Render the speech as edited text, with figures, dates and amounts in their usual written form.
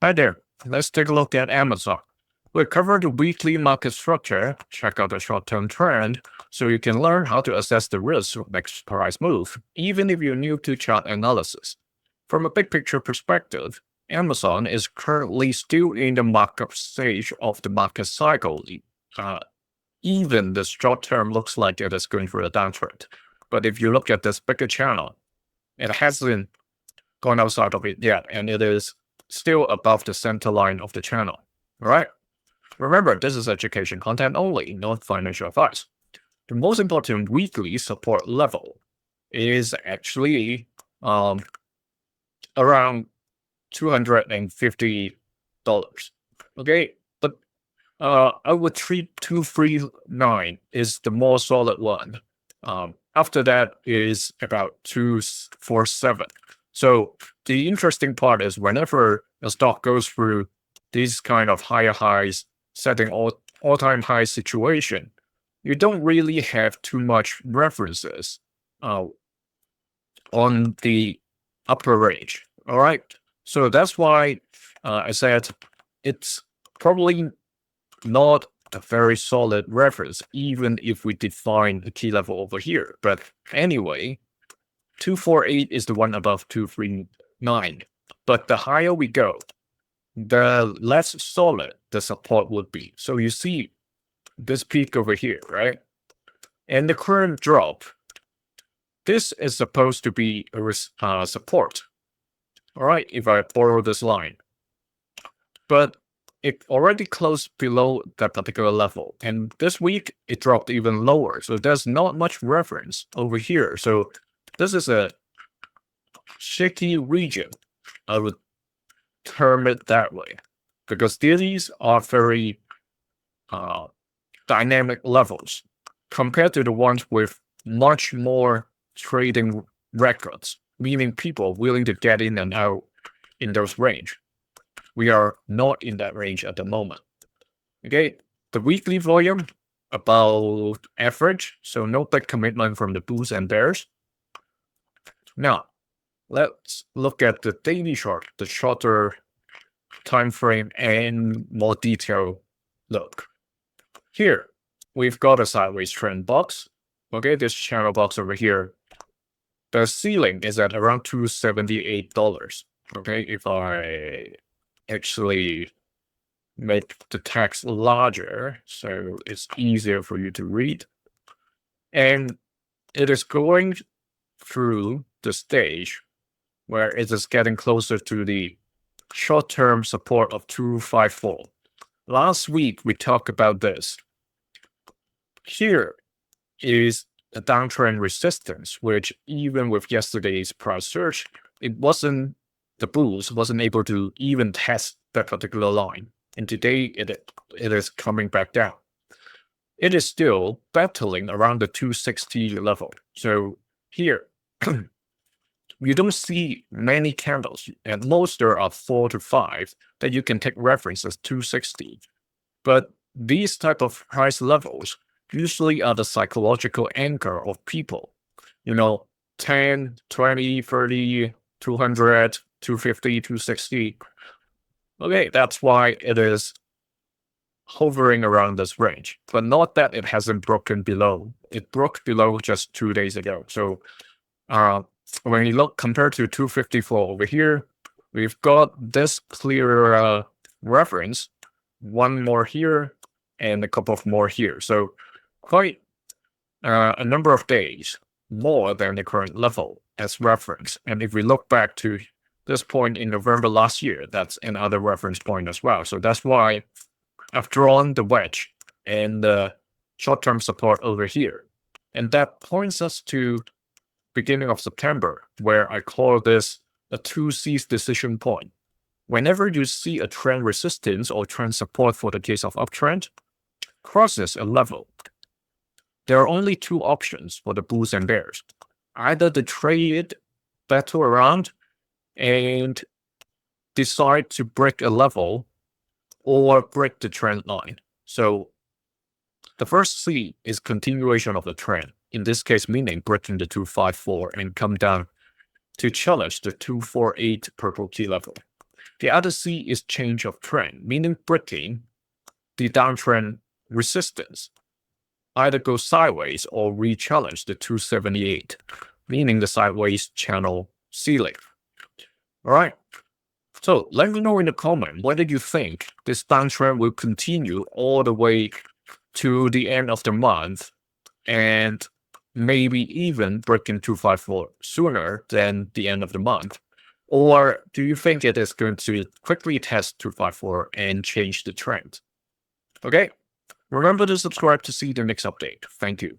Hi there. Let's take a look at Amazon. We covered the weekly market structure, check out the short-term trend, so you can learn how to assess the risk of next price move, even if you're new to chart analysis. From a big picture perspective, Amazon is currently still in the markup stage of the market cycle. Even the short term looks like it is going through a downtrend. But if you look at this bigger channel, it hasn't gone outside of it yet, and it is still above the center line of the channel. All right? Remember, this is education content only, not financial advice. The most important weekly support level is actually around $250. Okay, but I would treat 239 is the more solid one. After that is about 247. So the interesting part is whenever a stock goes through these kind of higher highs, setting all-time high situation, you don't really have too much references on the upper range. All right. So that's why I said it's probably not a very solid reference, even if we define a key level over here. But anyway, 248 is the one above 239. But the higher we go, the less solid the support would be. So you see this peak over here, right? And the current drop, this is supposed to be a support. All right, if I borrow this line. But it already closed below that particular level. And this week, it dropped even lower. So there's not much reference over here. So this is a shaky region, I would term it that way, because these are very dynamic levels compared to the ones with much more trading records, meaning people willing to get in and out in those range. We are not in that range at the moment. Okay, the weekly volume about average, so no big commitment from the bulls and bears. Now, let's look at the daily chart, the shorter time frame and more detailed look. Here, we've got a sideways trend box. Okay, this channel box over here. The ceiling is at around $278. Okay, if I actually make the text larger so it's easier for you to read. And it is going through the stage where it is getting closer to the short-term support of 254. Last week, we talked about this. Here is a downtrend resistance, which even with yesterday's price surge, the bulls wasn't able to even test that particular line. And today, it is coming back down. It is still battling around the 260 level. So here, you don't see many candles. At most, there are 4 to 5 that you can take reference as 260. But these type of price levels usually are the psychological anchor of people. 10, 20, 30, 200, 250, 260. Okay, that's why it is hovering around this range, but not that it hasn't broken below. It broke below just 2 days ago. So when you look compared to 254 over here, we've got this clearer reference, one more here and a couple of more here. So quite a number of days more than the current level as reference. And if we look back to this point in November last year, that's another reference point as well. So that's why I've drawn the wedge and the short-term support over here. And that points us to beginning of September, where I call this a 2C's decision point. Whenever you see a trend resistance or trend support for the case of uptrend crosses a level, there are only two options for the bulls and bears. Either the trade battle around and decide to break a level or break the trend line. So the first C is continuation of the trend. In this case, meaning breaking the 254 and come down to challenge the 248 purple key level. The other C is change of trend, meaning breaking the downtrend resistance. Either go sideways or re-challenge the 278, meaning the sideways channel ceiling. All right. So let me know in the comment whether you think this downtrend will continue all the way to the end of the month and maybe even breaking 254 sooner than the end of the month. Or do you think it is going to quickly test 254 and change the trend? Okay. Remember to subscribe to see the next update. Thank you.